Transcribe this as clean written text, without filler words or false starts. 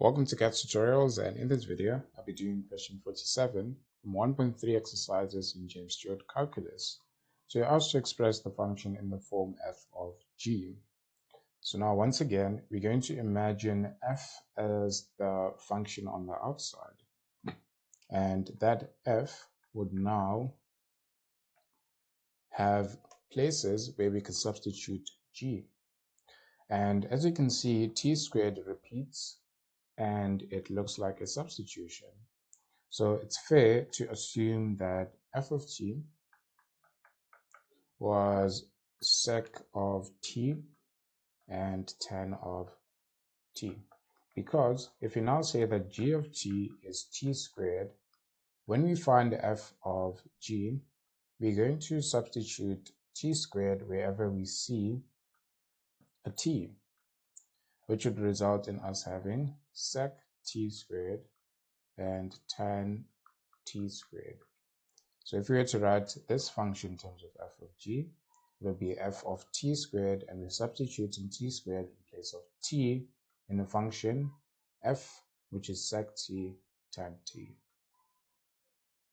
Welcome to Khetz tutorials, and in this video I'll be doing question 47 from 1.3 exercises in James Stewart calculus. So you're asked to express the function in the form f of g. So now once again we're going to imagine f as the function on the outside, and that f would now have places where we can substitute g. And as you can see, t squared repeats and it looks like a substitution. So it's fair to assume that f of t was sec of t and tan of t. Because if you now say that g of t is t squared, when we find f of g, we're going to substitute t squared wherever we see a t, which would result in us having sec t squared and tan t squared. So if we were to write this function in terms of f of g, it will be f of t squared, and we're substituting t squared in place of t in the function f, which is sec t tan t.